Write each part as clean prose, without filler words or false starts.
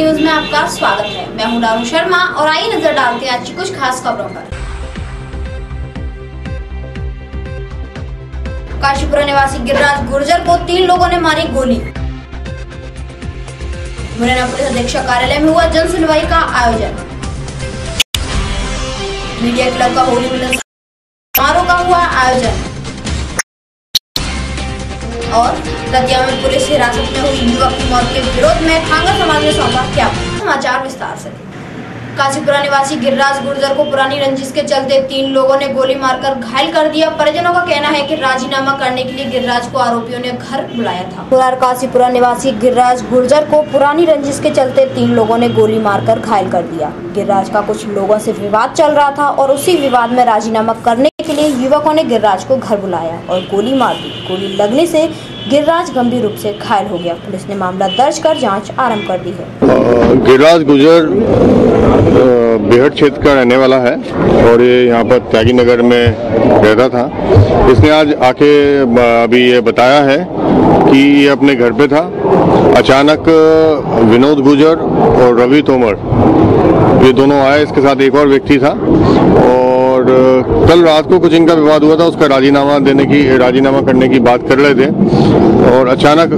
News में आपका स्वागत है। मैं हूं दारू शर्मा और आइए नजर डालते हैं आज की कुछ खास खबरों पर। काशीपुरा निवासी गिरिराज गुर्जर को 3 लोगों ने मारी गोली। मुरैना पुलिस अधीक्षक कार्यालय में हुआ जन सुनवाई का आयोजन। मीडिया क्लब का होली मिलन समारोह का हुआ आयोजन। और दतिया में पुलिस हिरासत में हुई युवक की मौत के विरोध में खांगर समाज ने सौंपा ज्ञापन। समाचार विस्तार से। काशीपुरा निवासी गिरिराज गुर्जर को पुरानी रंजिश के चलते 3 लोगों ने गोली मारकर घायल कर दिया। परिजनों का कहना है कि राजीनामा करने के लिए गिरिराज को आरोपियों ने घर बुलाया था। काशीपुरा निवासी गिरिराज गुर्जर को पुरानी रंजिश के चलते 3 लोगों ने गोली मारकर घायल कर दिया। गिरिराज का कुछ लोगों से विवाद चल रहा था और उसी विवाद में राजीनामा करने के लिए युवकों ने गिरिराज को घर बुलाया और गोली मार दी। गोली लगने से गिरिराज गंभीर रूप से घायल हो गया। पुलिस ने मामला दर्ज कर जांच आरंभ कर दी है। गिरिराज गुर्जर बेहट क्षेत्र का रहने वाला है और ये यहाँ पर त्यागी नगर में रहता था। इसने आज आके अभी ये बताया है कि ये अपने घर पे था। अचानक विनोद गुर्जर और रवि तोमर ये दोनों आए, इसके साथ एक और व्यक्ति था और कल रात को कुछ इनका विवाद हुआ था। उसका राजीनामा करने की बात कर रहे थे और अचानक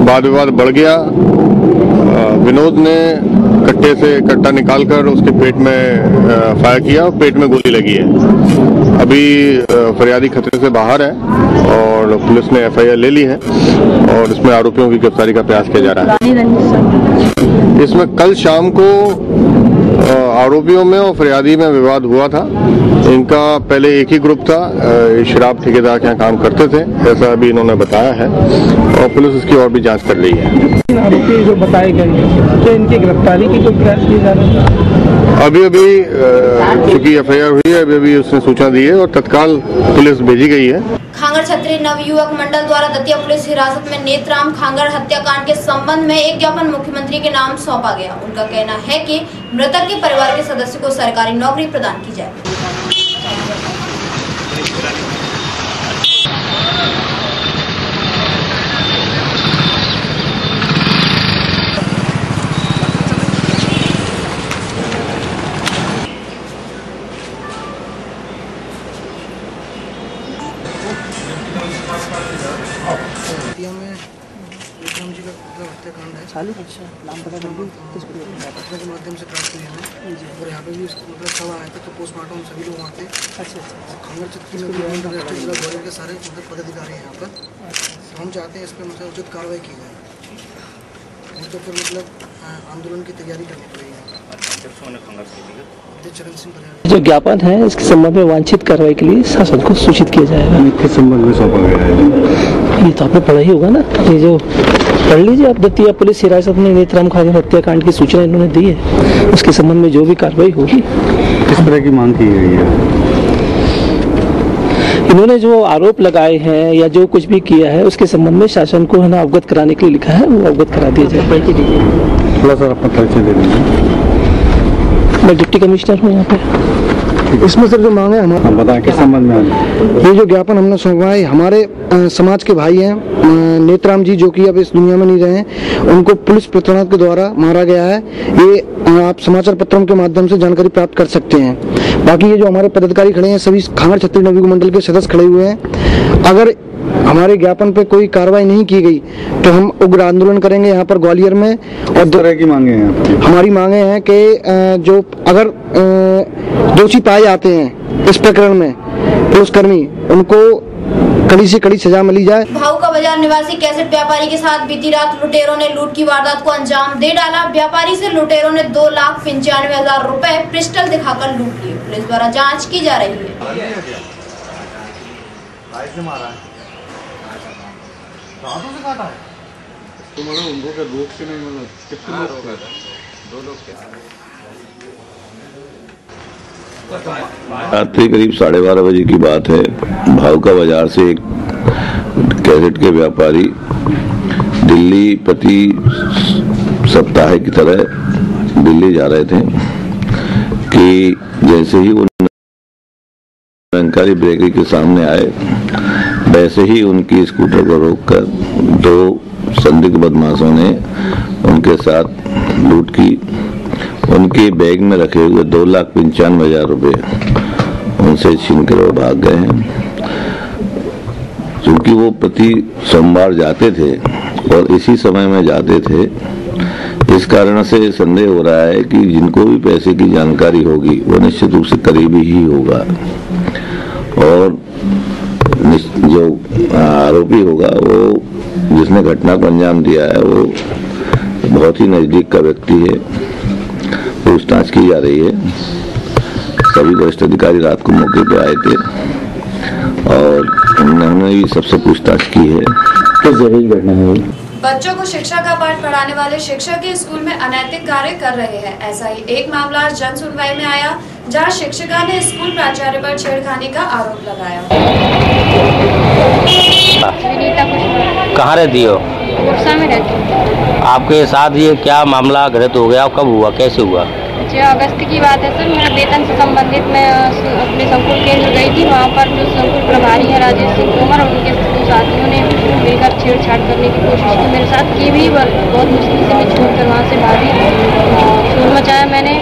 वाद विवाद बढ़ गया। विनोद ने कट्टा निकालकर उसके पेट में फायर किया और पेट में गोली लगी है। अभी फरियादी खतरे से बाहर है और पुलिस ने FIR ले ली है और इसमें आरोपियों की गिरफ्तारी का प्रयास किया जा रहा है। इसमें कल शाम को आरोपियों में और फरियादी में विवाद हुआ था। इनका पहले एक ही ग्रुप था, शराब ठेकेदार के यहाँ काम करते थे, ऐसा अभी इन्होंने बताया है और पुलिस इसकी और भी जांच कर रही है। आरोपी जो बताए गए तो इनकी गिरफ्तारी की कोई प्रयास किए जा रहे हैं? अभी चूंकि FIR हुई है, अभी उसने सूचना दी है और तत्काल पुलिस भेजी गई है। खांगर छत्री नवयुवक मंडल द्वारा दतिया पुलिस हिरासत में नेतराम खांगर हत्याकांड के संबंध में एक ज्ञापन मुख्यमंत्री के नाम सौंपा गया। उनका कहना है कि मृतक के परिवार के सदस्य को सरकारी नौकरी प्रदान की जाए। में विक्रम जी का हत्याकांड है। नाम पता कर के माध्यम से प्राप्त हुई हमें और यहाँ पे भी सब आए थे तो पोस्टमार्टम सभी लोग वहाँ थे। खांगर छत्री में के सारे पदाधिकारी हैं यहाँ पर। हम चाहते हैं इस पर उचित कार्रवाई की जाए तो फिर आंदोलन की तैयारी करनी पड़ेगी। जो ज्ञापन है इसके संबंध में वांछित कार्रवाई के लिए शासन को सूचित किया जाएगा। किस संबंध में सौंपा गया है? ये तो आपने पढ़ा ही होगा ना, ये जो पढ़ लीजिए आप। दतिया पुलिस हिरासत में नेतराम खांगर हत्याकांड की सूचना इन्होंने दी है, उसके संबंध में जो भी कार्रवाई होगी। किस तरह की मांग की गई है? इन्होंने जो आरोप लगाए हैं या जो कुछ भी किया है उसके संबंध में शासन को है ना अवगत कराने के लिए लिखा है, वो अवगत करा दिया जाए। थोड़ा सा अपना परिचय दे दीजिए। मैं डिप्टी कमिश्नर हूँ यहाँ पे। इसमें सर जो मांगे हमारे बताएं किस संबंध में? ये जो ज्ञापन हमने सौंपा है, हमारे समाज के भाई हैं नेतराम जी जो कि अब इस दुनिया में नहीं रहे हैं, उनको पुलिस प्रतिनिधियों के द्वारा मारा गया है। ये आप समाचार पत्रों के माध्यम से जानकारी प्राप्त कर सकते हैं। बाकी ये जो हमारे पदाधिकारी खड़े हैं सभी खांगर छत्री नवयुवक मंडल के सदस्य खड़े हुए हैं। अगर हमारे ज्ञापन पे कोई कार्रवाई नहीं की गई तो हम उग्र आंदोलन करेंगे यहाँ पर ग्वालियर में। और तरह की मांगे हैं? हमारी मांगे हैं कि जो अगर दोषी पाए जाते हैं इस प्रकरण में पुलिसकर्मी, उनको कड़ी से कड़ी सजा मिली जाए। भाऊका बाजार निवासी कैसेट व्यापारी के साथ बीती रात लुटेरों ने लूट की वारदात को अंजाम दे डाला। व्यापारी से लुटेरों ने 2,95,000 रुपए पिस्टल दिखाकर लूट लिए। पुलिस द्वारा जाँच की जा रही है। से काटा है तो मतलब उनको क्या रोक के नहीं, मतलब कितने लोग थे? 2 लोग थे। रात्रि करीब 12:30 बजे की बात है। भाऊका बाजार से एक कैसेट के व्यापारी दिल्ली प्रति सप्ताह की तरह दिल्ली जा रहे थे कि जैसे ही वो निरंकारी बेकरी के सामने आए वैसे ही उनकी स्कूटर को रोककर 2 संदिग्ध बदमाशों ने उनके साथ लूट की, उनके बैग में रखे हुए 2,95,000 रुपये उनसे छीन कर वो भाग गए हैं। क्योंकि वो प्रति सोमवार जाते थे और इसी समय में जाते थे, इस कारण से संदेह हो रहा है कि जिनको भी पैसे की जानकारी होगी वो निश्चित रूप से करीबी ही होगा और जो आरोपी होगा वो जिसने घटना को अंजाम दिया है वो बहुत ही नजदीक का व्यक्ति है। पूछताछ की जा रही है। सभी वरिष्ठ अधिकारी रात को मौके पर आए थे और उन्होंने भी सबसे पूछताछ की है। किस जगह की घटना है? बच्चों को शिक्षा का पाठ पढ़ाने वाले शिक्षक ही स्कूल में अनैतिक कार्य कर रहे हैं। ऐसा ही एक मामला जन सुनवाई में आया, जहां शिक्षिका ने स्कूल प्राचार्य पर छेड़खानी का आरोप लगाया। कहाँ रहती हो? गुस्सा में रहती हूँ। आपके साथ ये क्या मामला घटित हो गया? कब हुआ, कैसे हुआ? 6 अगस्त की बात है सर। मेरा वेतन से संबंधित मैं अपने संकुल केंद्र गई थी। वहाँ पर जो संकुल प्रभारी है राजेश सिंह तोमर और उनके 2 साथियों ने मिलकर छेड़छाड़ करने की कोशिश की मेरे साथ, की भी बहुत मुश्किल से मैं छोड़कर वहाँ से भागी। शोर मचाया मैंने,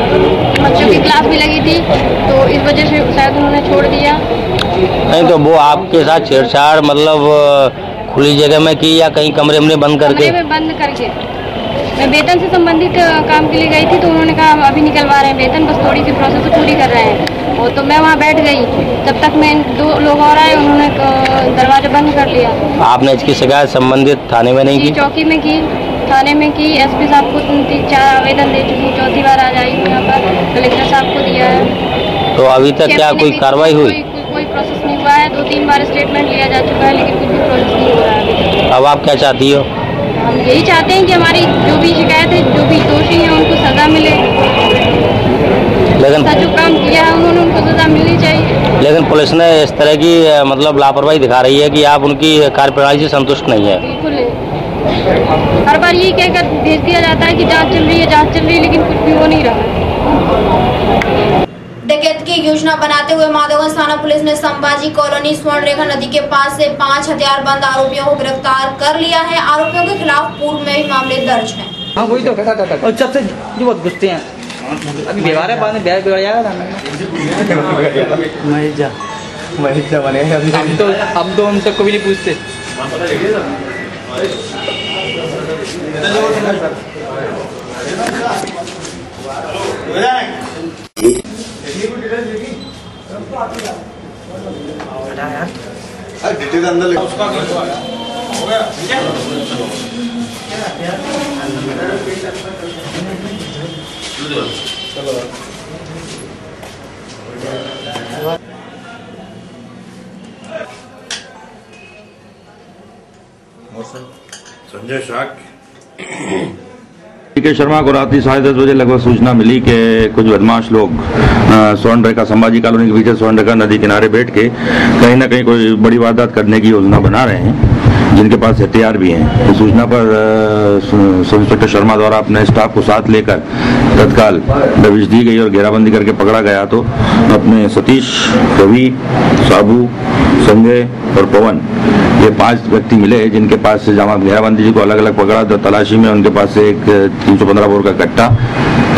तो बच्चों की क्लास भी लगी थी तो इस वजह से शायद उन्होंने छोड़ दिया। नहीं तो वो आपके साथ छेड़छाड़ मतलब खुली जगह में की या कहीं कमरे में बंद करके? कमरे में बंद करके। मैं वेतन से संबंधित काम के लिए गई थी तो उन्होंने कहा अभी निकलवा रहे हैं वेतन, बस थोड़ी सी प्रोसेस पूरी कर रहे हैं। और तो मैं वहाँ बैठ गई, जब तक मैं 2 लोग और आए उन्होंने दरवाजा बंद कर लिया। आपने इसकी शिकायत संबंधित थाने में नहीं की? चौकी में की, थाने में की। एसपी साहब को 3-4 आवेदन दे चुकी, 4थी बार आज आई हूँ यहाँ पर। कलेक्टर साहब को दिया है। तो अभी तक क्या कोई कार्रवाई हुई? कोई प्रोसेस नहीं हुआ है। 2-3 बार स्टेटमेंट लिया जा चुका है लेकिन कुछ भी प्रोसेस नहीं हो रहा है। अब आप क्या चाहती हो? हम यही चाहते हैं कि हमारी जो भी शिकायत है, जो भी दोषी हैं उनको सजा मिले। लेकिन जो काम किया है उन्होंने उनको सजा मिलनी चाहिए। लेकिन पुलिस ने इस तरह की मतलब लापरवाही दिखा रही है कि आप उनकी कार्यप्रणाली से संतुष्ट नहीं है। बिल्कुल है। हर बार यही कहकर भेज दिया जाता है कि जांच चल रही है, जांच चल रही है, लेकिन कुछ भी हो नहीं रहा। डकैती की योजना बनाते हुए माधवगंज थाना पुलिस ने संभाजी कॉलोनी स्वर्णरेखा नदी के पास से 5 हथियारबंद आरोपियों को गिरफ्तार कर लिया है। आरोपियों के खिलाफ पूर्व में भी मामले दर्ज हैं। हाँ वही तो और सबसे जो बहुत गुस्से हैं अभी व्यवहार है, बाद में बिगाड़ जाएगा। महेश बने अब तो उनसे कभी नहीं पूछते। संजय शाक के शर्मा को रात्रि 10:30 बजे लगभग सूचना मिली कि कुछ बदमाश लोग स्वर्णरेखा संभाजी कॉलोनी के पीछे स्वर्णरेखा नदी किनारे बैठ के कहीं ना कहीं कोई बड़ी वारदात करने की योजना बना रहे हैं, जिनके पास हथियार भी हैं। इस सूचना पर सब इंस्पेक्टर शर्मा द्वारा अपने स्टाफ को साथ लेकर तत्काल दबिश दी गई और घेराबंदी करके पकड़ा गया। तो अपने सतीश, रवि, साबू, संजय और पवन, ये 5 व्यक्ति मिले जिनके पास से जमा घेराबंदी जी को अलग अलग पकड़ा। तो तलाशी में उनके पास से एक 315 बोर का कट्टा,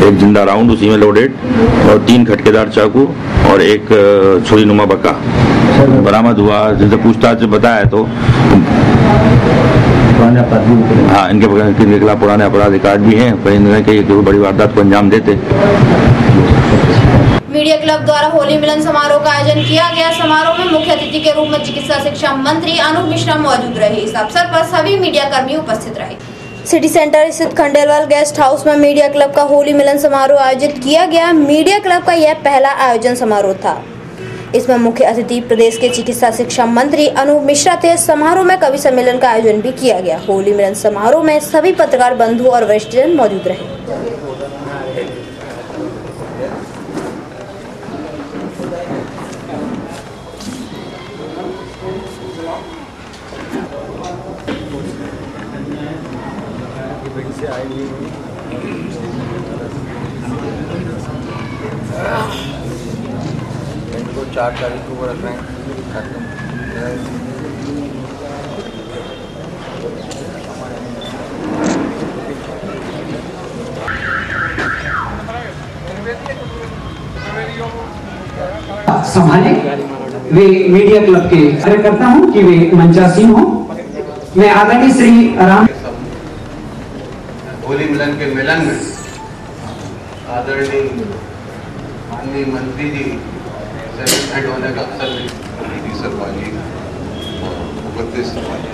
एक जिंदा राउंड उसी में लोडेड और 3 खटकेदार चाकू और एक छुरी नुमा बक्का बरामद हुआ। जिनसे पूछताछ बताया तो हाँ, इनके खिलाफ पुराने अपराध रिकॉर्ड भी हैं, कहीं न कहीं बड़ी वारदात को अंजाम देते। मीडिया क्लब द्वारा होली मिलन समारोह का आयोजन किया गया। समारोह में मुख्य अतिथि के रूप में चिकित्सा शिक्षा मंत्री अनूप मिश्रा मौजूद रहे। इस अवसर पर सभी मीडिया कर्मी उपस्थित रहे। सिटी सेंटर स्थित खंडेलवाल गेस्ट हाउस में मीडिया क्लब का होली मिलन समारोह आयोजित किया गया। मीडिया क्लब का यह पहला आयोजन समारोह था। इसमें मुख्य अतिथि प्रदेश के चिकित्सा शिक्षा मंत्री अनूप मिश्रा थे। समारोह में कवि सम्मेलन का आयोजन भी किया गया। होली मिलन समारोह में सभी पत्रकार बंधु और वरिष्ठजन मौजूद रहे। इनको 4 तारीख को रख रहे हैं। संभाले। वे मीडिया क्लब के कार्य करता हूँ कि वे मंचासीन हो। मैं आदरणीय श्री राम होली मिलन के मिलन में आदरणीय माननीय मंत्री जी से भेंट होने का अवसर मिली सरपाली उपस्थित सरपाली।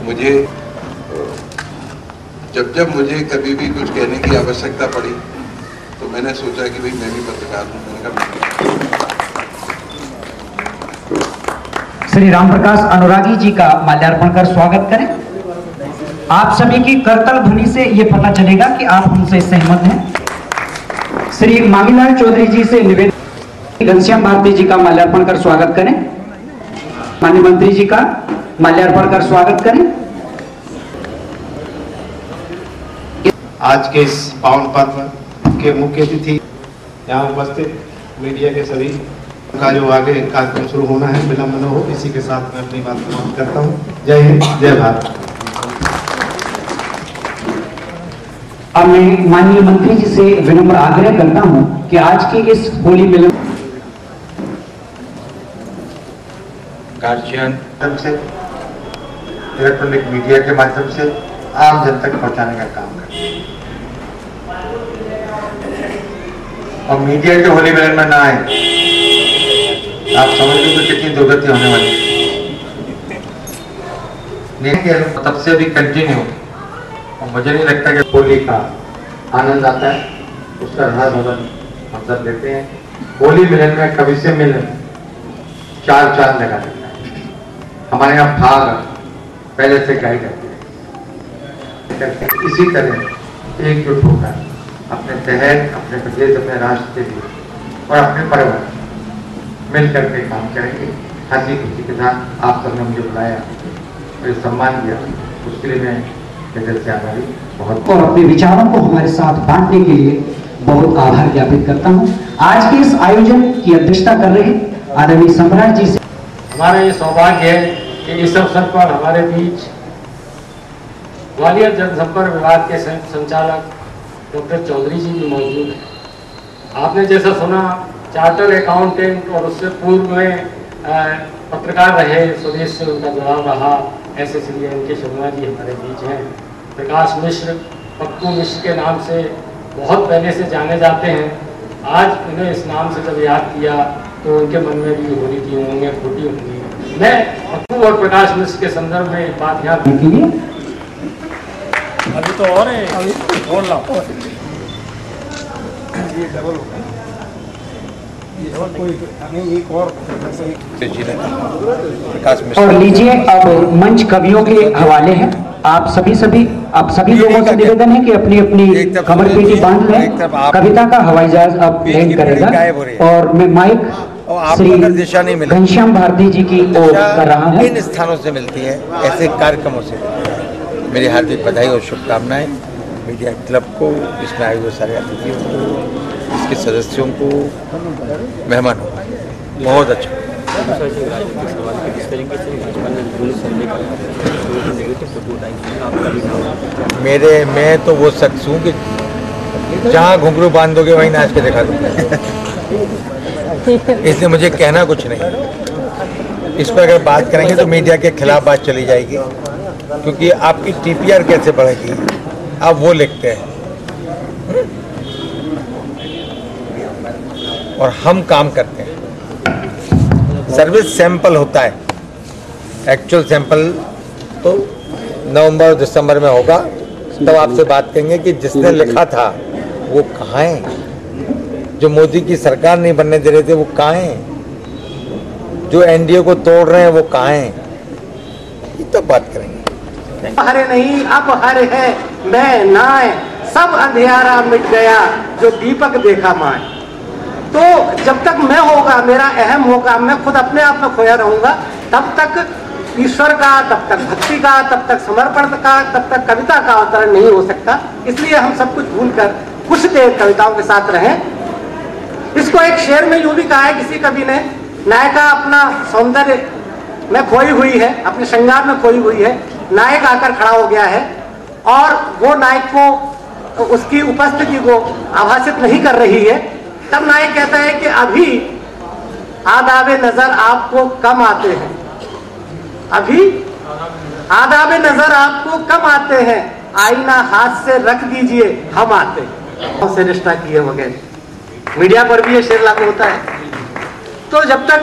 मुझे जब मुझे कभी भी कुछ कहने की आवश्यकता पड़ी तो मैंने सोचा कि भाई मैं भी पत्रकार हूँ। मैंने कहा श्री राम प्रकाश अनुरागी जी का माल्यार्पण कर स्वागत करें। आप सभी की करतल ध्वनि से ये पता चलेगा कि आप हमसे सहमत हैं। श्री मांगीलाल चौधरी जी से निवेदन, घनश्याम भारती जी का माल्यार्पण कर स्वागत करें। माननीय मंत्री जी का माल्यार्पण कर स्वागत करें। आज के इस पावन पर्व के मुख्य अतिथि यहाँ उपस्थित मीडिया के सभी का जो आगे कार्यक्रम शुरू होना है विलंब न हो, इसी के साथ मैं अपनी बात समाप्त करता हूँ। जय हिंद, जय भारत। अब मैं माननीय मंत्री जी से विनम्र आग्रह करता हूँ कि आज के इस होली मिलन गार्जियन से इलेक्ट्रॉनिक मीडिया के माध्यम से आम जन तक पहुंचाने का काम करें और मीडिया के होली मिलन में ना आए। आप समझ लो कि कितनी दुर्गति होने वाली है। तब से भी कंटिन्यू और मुझे नहीं लगता कि होली का आनंद आता है, उसका रहा भवन हम सब लेते हैं। होली मिलन में कवि से मिलन चार चांद लगा देता है। हमारे यहाँ भाग पहले से गाई जाती है। इसी तरह एकजुट होकर अपने शहर, अपने प्रदेश, अपने राष्ट्र के लिए और अपने परिवार मिलकर के काम करेंगे। हंसी खुशी के साथ आप सबने मुझे बुलाया, मुझे सम्मान दिया, उसके लिए मैं दिल से आभारी बहुत। और अपने विचारों को हमारे साथ बांटने के लिए बहुत आभार ज्ञापित करता हूँ। आज के इस आयोजन की अध्यक्षता कर रहे आदरणीय सम्राट जी से हमारा ये सौभाग्य है कि इस अवसर पर हमारे बीच ग्वालियर जनसंपर्क विभाग के संचालक डॉक्टर चौधरी जी भी मौजूद हैं। आपने जैसा सुना चार्टर अकाउंटेंट और उससे पूर्व में पत्रकार रहे, स्वदेश से उनका जुड़ाव रहा, ऐसे श्री एन.के. शर्मा जी हमारे बीच हैं। प्रकाश मिश्र, पप्पू मिश्र के नाम से बहुत पहले से जाने जाते हैं। आज उन्हें इस नाम से जब याद किया तो उनके मन में भी होली की उमंगें फूटी होंगी। मैं पप्पू और प्रकाश मिश्र के संदर्भ में एक बात याद अभी तो और है, अभी बोल रहा हूँ ये डबल एक और और लीजिए। अब मंच कवियों के हवाले हैं। आप सभी लोगों से निवेदन है कि अपनी अपनी कमर पेटी बांध लें। कविता का हवाई जहाज अब लैंड करेगा और मैं माइक श्री घनश्याम भारती जी की ओर कर रहा हूँ। इन स्थानों से मिलती है, ऐसे कार्यक्रमों से मेरी हार्दिक बधाई और शुभकामनाएं मीडिया क्लब को, इसमें आए हुए सारे अतिथियों को, इसके सदस्यों को, मेहमानों को। बहुत अच्छा। मैं तो वो शख्स हूँ कि जहाँ घुंघरू बांधोगे वहीं नाच के दिखा दूंगा। इसलिए मुझे कहना कुछ नहीं। इस पर अगर बात करेंगे तो मीडिया के खिलाफ बात चली जाएगी, क्योंकि आपकी टीपीआर कैसे बढ़ेगी आप वो लिखते हैं और हम काम करते हैं। सर्विस सैंपल होता है, एक्चुअल सैंपल तो नवंबर दिसंबर में होगा, तब आपसे बात करेंगे कि जिसने लिखा था वो कहाँ है, जो मोदी की सरकार नहीं बनने दे रहे थे वो कहाँ हैं, जो एनडीए को तोड़ रहे हैं वो कहाँ हैं, ये तो बात करेंगे। हरे नहीं अब हरे है मैं नाय, सब अंधियारा मिट गया जो दीपक देखा माए। तो जब तक मैं होगा, मेरा अहम होगा, मैं खुद अपने आप में खोया रहूंगा, तब तक ईश्वर का, तब तक भक्ति का, तब तक समर्पण का, तब तक कविता का अवतरण नहीं हो सकता। इसलिए हम सब कुछ भूलकर कुछ देर कविताओं के साथ रहें। इसको एक शेर में यूं भी कहा है किसी कवि ने, नायिका अपना सौंदर्य में खोई हुई है, अपने श्रृंगार में खोई हुई है, नायक आकर खड़ा हो गया है और वो नायक को उसकी उपस्थिति को आभासित नहीं कर रही है, तब नायक कहता है कि अभी आदाबे नजर आपको कम आते हैं, अभी आदाबे नजर आपको कम आते हैं, आईना हाथ से रख दीजिए हम आते हैं। से रिश्ता किए वगैरह मीडिया पर भी ये शेर लागू होता है। तो जब तक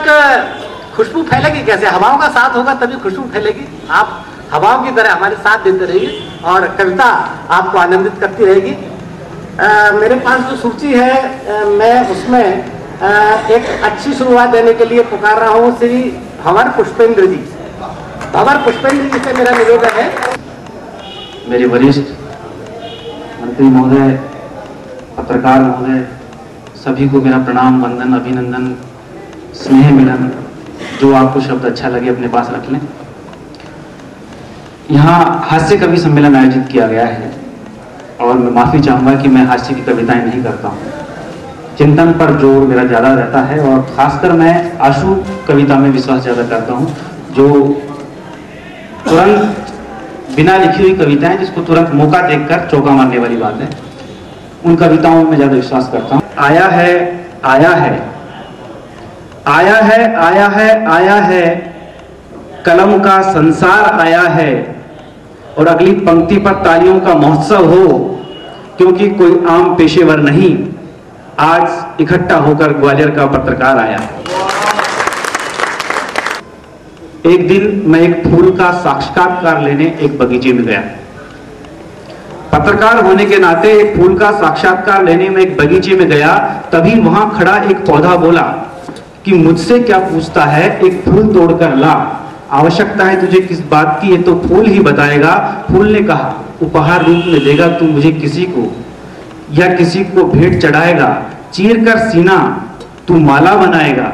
खुशबू फैलेगी कैसे, हवाओं का साथ होगा तभी खुशबू फैलेगी। आप हवाओं की तरह हमारे साथ देते रहिए और कविता आपको आनंदित करती रहेगी। मेरे पास जो सूची है मैं उसमें एक अच्छी शुरुआत देने के लिए पुकार रहा हूँ श्री भंवर पुष्पेंद्र जी। भंवर पुष्पेंद्र जी से मेरा निवेदन है। मेरे वरिष्ठ मंत्री महोदय, पत्रकार महोदय, सभी को मेरा प्रणाम, वंदन, अभिनंदन, स्नेह मिलन, जो आपको शब्द अच्छा लगे अपने पास रख लें। यहाँ हास्य कवि सम्मेलन आयोजित किया गया है और मैं माफी चाहूंगा कि मैं हास्य की कविताएं नहीं करता हूँ। चिंतन पर जोर मेरा ज्यादा रहता है और खासकर मैं आशु कविता में विश्वास ज्यादा करता हूँ, जो तुरंत बिना लिखी हुई कविताएं जिसको तुरंत मौका देखकर चौका मारने वाली बात है, उन कविताओं में ज्यादा विश्वास करता हूँ। आया है, आया है, आया है, आया है, आया है, कलम का संसार आया है। और अगली पंक्ति पर तालियों का महोत्सव हो, क्योंकि कोई आम पेशेवर नहीं, आज इकट्ठा होकर ग्वालियर का पत्रकार आया। एक दिन मैं एक फूल का साक्षात्कार लेने एक बगीचे में गया। पत्रकार होने के नाते एक फूल का साक्षात्कार लेने में एक बगीचे में गया, तभी वहां खड़ा एक पौधा बोला कि मुझसे क्या पूछता है, एक फूल तोड़कर ला, आवश्यकता है तुझे किस बात की, ये तो फूल ही बताएगा। फूल ने कहा, उपहार रूप में देगा तू मुझे किसी को, या किसी को भेंट चढ़ाएगा, चीर कर सीना तू माला बनाएगा,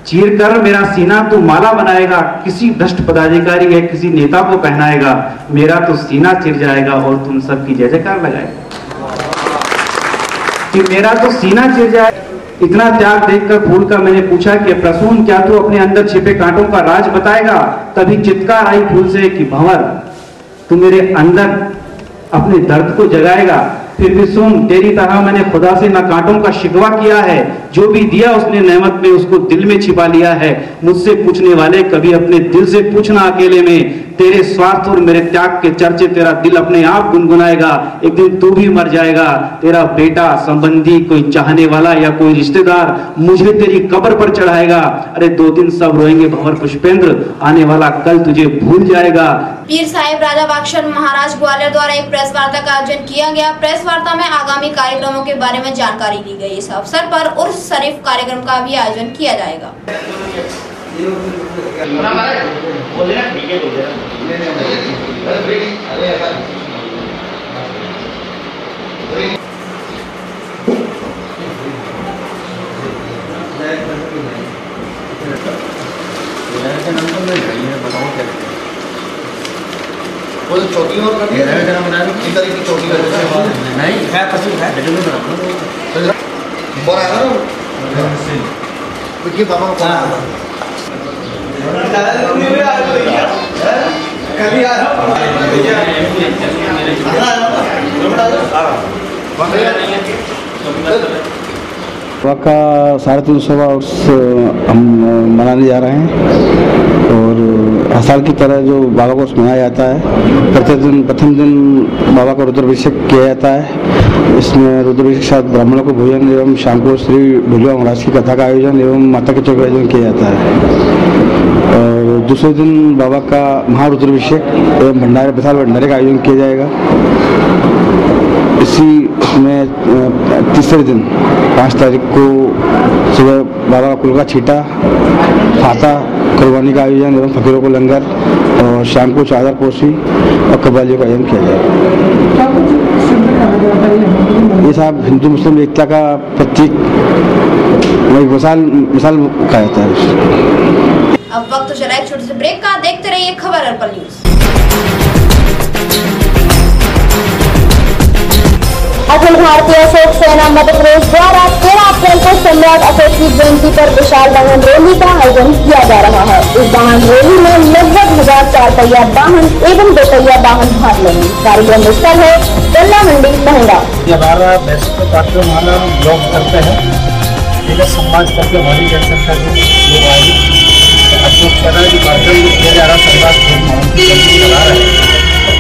चीर कर मेरा सीना तू माला बनाएगा, किसी भ्रष्ट पदाधिकारी या किसी नेता को पहनाएगा, मेरा तो सीना चिर जाएगा और तुम सबकी जय जयकार लगाएगा। कि मेरा तो सीना चिर जाए। इतना त्याग देखकर फूल का मैंने पूछा कि प्रसून, क्या तू अपने अंदर छिपे कांटों का राज बताएगा? तभी चित्कार आई फूल से कि भंवर, तू मेरे अंदर अपने दर्द को जगाएगा। फिर भी सुन, तेरी तरह मैंने खुदा से ना कांटों का शिकवा किया है, जो भी दिया उसने नेमत में उसको दिल में छिपा लिया है। मुझसे पूछने वाले कभी अपने दिल से पूछना अकेले में, तेरे स्वार्थ और मेरे त्याग के चर्चे तेरा दिल अपने आप गुनगुनाएगा। एक दिन तू भी मर जाएगा, तेरा बेटा, संबंधी, कोई चाहने वाला या कोई रिश्तेदार मुझे तेरी कब्र पर चढ़ाएगा। अरे 2 दिन सब रोएंगे भंवर पुष्पेंद्र, आने वाला कल तुझे भूल जाएगा। पीर साहिब राजा बागशन महाराज ग्वालियर द्वारा एक प्रेस वार्ता का आयोजन किया गया। प्रेस वार्ता में आगामी कार्यक्रमों के बारे में जानकारी दी गई। इस अवसर पर उर्स शरीफ कार्यक्रम का भी आयोजन किया जाएगा। वो चौकी और कर दिया इधर की चौकी कर नहीं है पसंद है बोल रहा है कुछ बाबा को कभी का 350वां उर्स हम मनाने जा रहे हैं और हर साल की तरह जो बाबा को मनाया जाता है। प्रथम दिन बाबा का रुद्राभिषेक किया जाता है। इसमें रुद्राभिषेक के साथ ब्राह्मणों को भोजन एवं शाम को श्री ढोलिया महाराज की कथा का आयोजन एवं माता के चौक का आयोजन किया जाता है। और दूसरे दिन बाबा का महारुद्राभिषेक एवं भंडारे विशाल भंडारे का आयोजन किया जाएगा। इसी में तीसरे दिन 5 तारीख को सुबह बाबा का कुल का छीटा, फाता, कुर्बानी का आयोजन एवं फकीरों को लंगर और शाम को चादर पोशी और कव्वालियों का आयोजन किया जाएगा। ये सब हिंदू मुस्लिम एकता का प्रतीक मिसाल कहा जाता है। अब वक्त चला एक छोटे से ब्रेक का, देखते रहिए खबर अर्पण न्यूज। अखिल भारतीय अशोक सेना मध्य प्रदेश द्वारा 13 अप्रैल को सम्राट अशोक की जयंती पर विशाल वाहन रैली का आयोजन किया जा रहा है। इस वाहन रैली में लगभग 1000 4 पहिया वाहन एवं 2 पहिया वाहन भाग लेंगे। कार्यक्रम स्थल है गल्ला मंडी महंगा। 11 बेस्ट कार्यक्रम ब्लॉक करते हैं व्यक्तिगत समाज स्तर के हमारी जनसंख्या के लोग आए अशोक चला जो कार्यक्रम किया जा रहा सरकार चला रहे हैं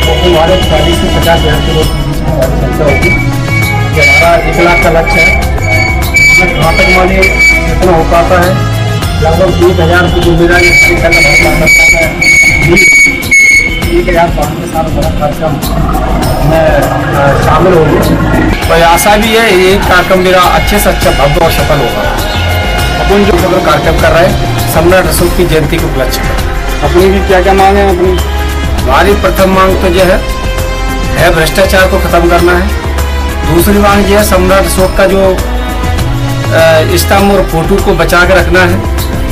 तो हमारे 40 से 50 हज़ार के लोग के बीच में हमारी चर्चा होगी कि हमारा 1 लाख का लक्ष्य है। इसमें कहाँ तक माने जितना हो पाता है लगभग 1000 की जिम्मेदारी इससे करना बहुत सकता है। 1000 के साथ बड़ा कार्यक्रम में शामिल होंगे और आशा भी है ये कार्यक्रम मेरा अच्छे से अच्छा भव्य और सफल होगा। अपन जो कार्यक्रम कर रहे हैं सम्राट अशोक की जयंती के उपलक्ष्य में अपनी भी क्या क्या मांग है? अपनी हमारी प्रथम मांग तो यह है भ्रष्टाचार को खत्म करना है। दूसरी मांग यह है सम्राट अशोक का जो स्तंभ और फोटो को बचा के रखना है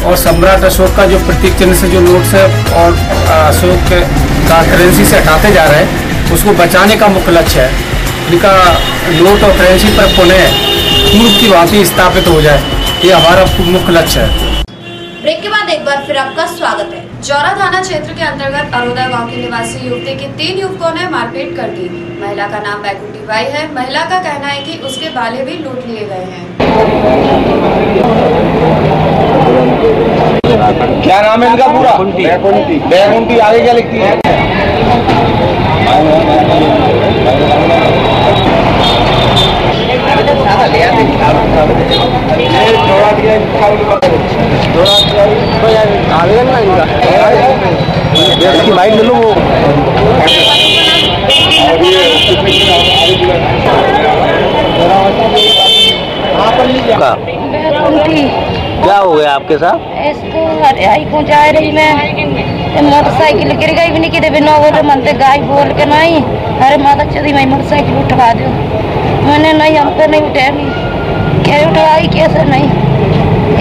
और सम्राट अशोक का जो प्रतीक चिन्ह से जो नोट से और अशोक का करेंसी से हटाते जा रहे हैं उसको बचाने का मुख्य लक्ष्य है। इनका नोट और करेंसी पर पुनः पूर्व की भांति स्थापित हो जाए, ये हमारा मुख्य लक्ष्य है। ब्रेक के बाद एक बार फिर आपका स्वागत है। जौरा थाना क्षेत्र के अंतर्गत अरोदा गांव के निवासी युवती की 3 युवकों ने मारपीट कर दी। महिला का नाम बैकुंठी बाई है। महिला का कहना है कि उसके बाले भी लूट लिए गए हैं। क्या नाम है इनका पूरा? बैकुंठी। आगे क्या लिखती है? इसकी बाइक ले लो। वो क्या हो गया आपके साथ? इसको हरियाई को जा रही मैं मोटरसाइकिल गिर गई भी नहीं कि बिना बोले मनते गाय बोल के नहीं अरे माता चली मैं मोटरसाइकिल उठवा दो। मैंने नहीं हमको नहीं उठाई क्या उठवाई कैसे नहीं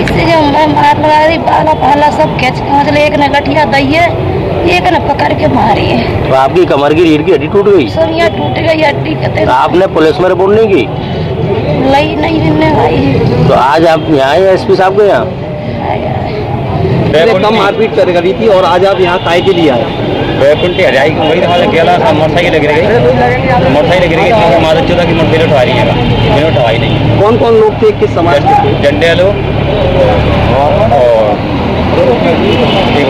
इससे जो मैं मार लगा रही बाला पाला सब खींच के एक ने लठिया दी है एक ने पकड़ के मारी है। तो आपकी कमर की रीढ़ की हड्डी टूट गई? सब यहाँ टूट गई हड्डी कहते। आपने पुलिस में रिपोर्ट नहीं की? लई नहीं मिलने भाई। तो आज आप यहाँ हैं एसपी साहब के यहाँ? कम मारपीट कर रही थी और आज आप यहाँ काय के लिए आए? बैकुंठी हरियाई को वही था अकेला मोटरसाइकिल गिर गई। मोटरसाइकिल गिर गई मादक चौदह की मोटरसाइकिल उठा रही है मैंने उठवाई नहीं। कौन कौन लोग थे? किस समाज के थे? झंडे लोग और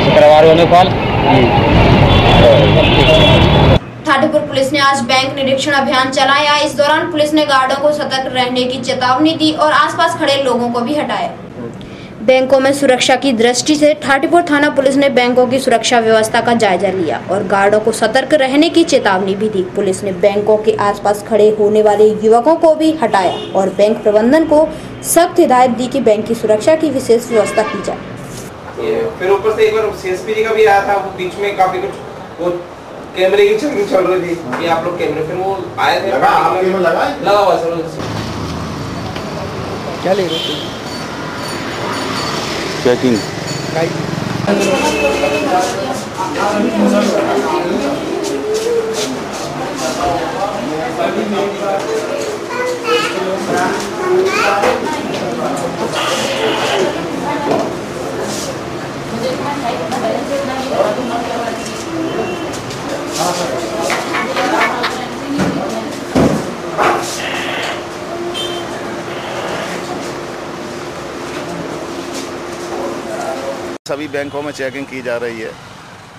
शुक्रवार होने पाल। थाटीपुर पुलिस ने आज बैंक निरीक्षण अभियान चलाया। इस दौरान पुलिस ने गार्डों को सतर्क रहने की चेतावनी दी और आसपास खड़े लोगों को भी हटाया। बैंकों में सुरक्षा की दृष्टि से थाटीपुर थाना पुलिस ने बैंकों की सुरक्षा व्यवस्था का जायजा लिया और गार्डों को सतर्क रहने की चेतावनी भी दी। पुलिस ने बैंकों के आसपास खड़े होने वाले युवकों को भी हटाया और बैंक प्रबंधन को सख्त हिदायत दी कि बैंक की सुरक्षा की विशेष व्यवस्था की जाए। फिर ऊपर से एक बार सीएसपी जी का भी आया था, वो बीच में काफी कुछ वो कैमरे की चल रही थी कि आप लोग कैमरे, फिर वो आए थे लगा हुआ सर। क्या ले रहे थे? चेकिंग सभी बैंकों में चेकिंग की जा रही है।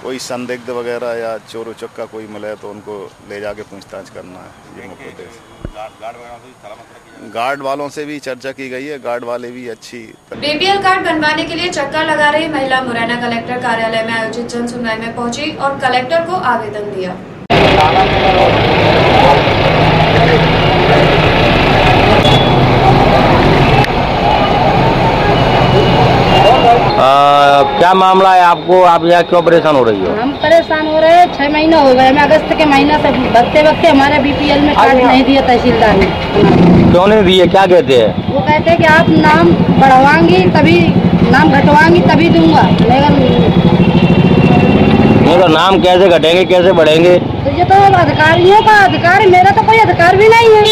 कोई संदिग्ध वगैरह या चोर उचक्का कोई मिले तो उनको ले जाके पूछताछ करना है, ये मुख्य उद्देश्य। गार्ड वालों से भी चर्चा की गई है, गार्ड वाले भी अच्छी। बीपीएल कार्ड बनवाने के लिए चक्कर लगा रही महिला मुरैना कलेक्टर कार्यालय में आयोजित जन सुनवाई में पहुंची और कलेक्टर को आवेदन दिया। क्या मामला है आपको? आप यहाँ क्यों परेशान हो रही हो? हम परेशान हो रहे हैं, 6 महीने हो गए। हमें अगस्त के महीना से वक्त हमारे बीपीएल में कार्ड नहीं दिया तहसीलदार ने। क्यों नहीं दिए? क्या कहते हैं? वो कहते हैं कि आप नाम बढ़वाएंगी तभी, नाम घटवाएंगी तभी दूंगा। नहीं तो नाम कैसे घटेंगे, कैसे बढ़ेंगे? तो ये तो अधिकारियों का अधिकार, मेरा तो कोई अधिकार भी नहीं है।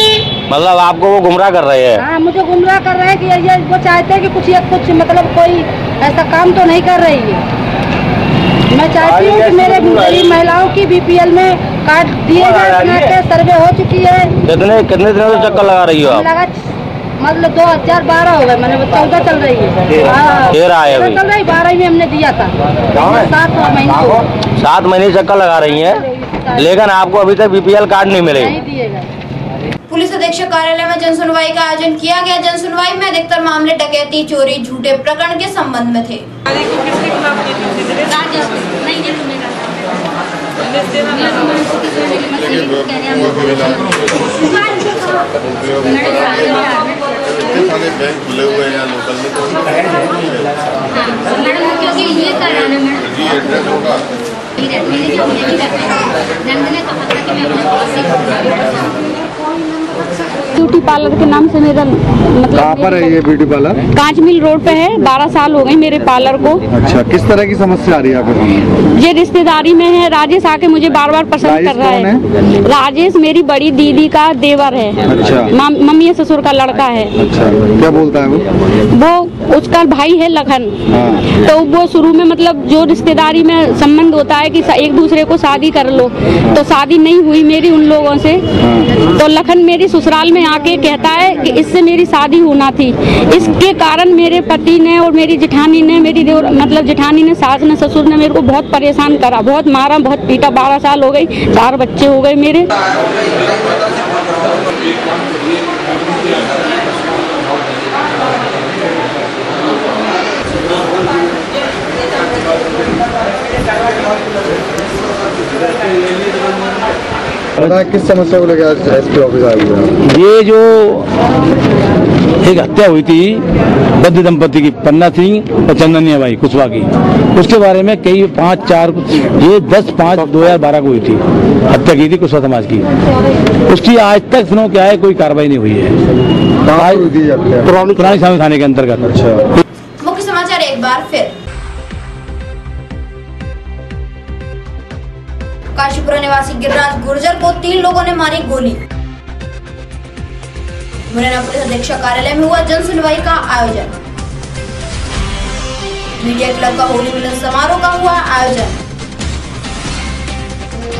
मतलब आपको वो गुमराह कर रहे हैं? हाँ, मुझे गुमराह कर रहे हैं कि ये वो चाहते हैं कि कुछ मतलब कोई ऐसा काम तो नहीं कर रही है। मैं चाहती हूँ कि मेरे गरीब महिलाओं की बीपीएल में कार्ड दिए जाए। सर्वे हो चुकी है। कितने दिनों से चक्कर लगा रही हो आप? मतलब 2012 हो गए, मैंने 14 चल रही है, 13 चल रही, 12 में हमने दिया था, 7 महीने चक्कर लगा रही हैं, लेकिन आपको अभी तक BPL कार्ड नहीं मिले। पुलिस अधीक्षक कार्यालय में जन सुनवाई का आयोजन किया गया। जन सुनवाई में अधिकतर मामले डकैती, चोरी, झूठे प्रकरण के संबंध में थे। बैंक खुले हुए हैं लोकल में, क्योंकि ये कराना मैडम जी एड्रेस होगा। ब्यूटी पार्लर के नाम से मेरा मतलब कहाँ पर है ये ब्यूटी पार्लर? कांच मिल रोड पे है। 12 साल हो गए मेरे पार्लर को। अच्छा, किस तरह की समस्या आ रही है आपके? ये रिश्तेदारी में है, राजेश आके मुझे बार बार पसंद कर रहा है। राजेश मेरी बड़ी दीदी का देवर है। अच्छा। मम्मी ससुर का लड़का है। अच्छा, क्या बोलता है वो उसका भाई है लखन। तो वो शुरू में मतलब जो रिश्तेदारी में संबंध होता है कि एक दूसरे को शादी कर लो, तो शादी नहीं हुई मेरी उन लोगों से। तो लखन मेरी ससुराल में आके कहता है कि इससे मेरी शादी होना थी। इसके कारण मेरे पति ने और मेरी जेठानी ने, मेरी मतलब जेठानी ने, सास ने, ससुर ने मेरे को बहुत परेशान करा, बहुत मारा, बहुत पीटा। 12 साल हो गई, 4 बच्चे हो गए मेरे। किस समस्या को लेकर एसपी ऑफिस आए हुए हैं? ये जो एक हत्या हुई थी बद्ध दंपति की, पन्ना सिंह और चंदनिया बाई कुशवाहा की, उसके बारे में कई 10/5/2012 को हुई थी, हत्या की थी कुशवाहा समाज की। उसकी आज तक सुनो क्या है, कोई कार्रवाई नहीं हुई है पुरानी स्वामी थाने के अंतर्गत। अच्छा, मुख्य समाचार एक बार फिर। काशीपुरा निवासी गिरिराज गुर्जर को 3 लोगों ने मारी गोली। मुरैना पुलिस अधीक्षक कार्यालय में हुआ जन सुनवाई का आयोजन। मीडिया क्लब का होली मिलन समारोह का हुआ आयोजन।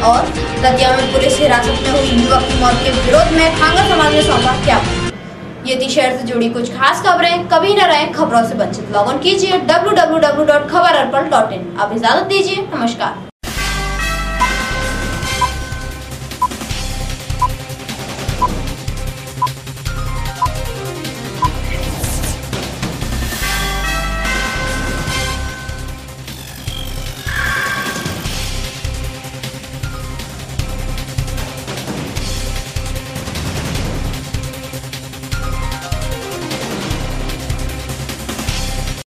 और दतिया में पुलिस हिरासत में हुई युवक की मौत के विरोध में खांगा समाज ने सौंपा ज्ञापन। ये थी शहर से जुड़ी कुछ खास खबरें। कभी न रहें खबरों से वंचित। लॉग ऑन कीजिए www.खबरअर्पण.in। अब इजाजत दीजिए, नमस्कार।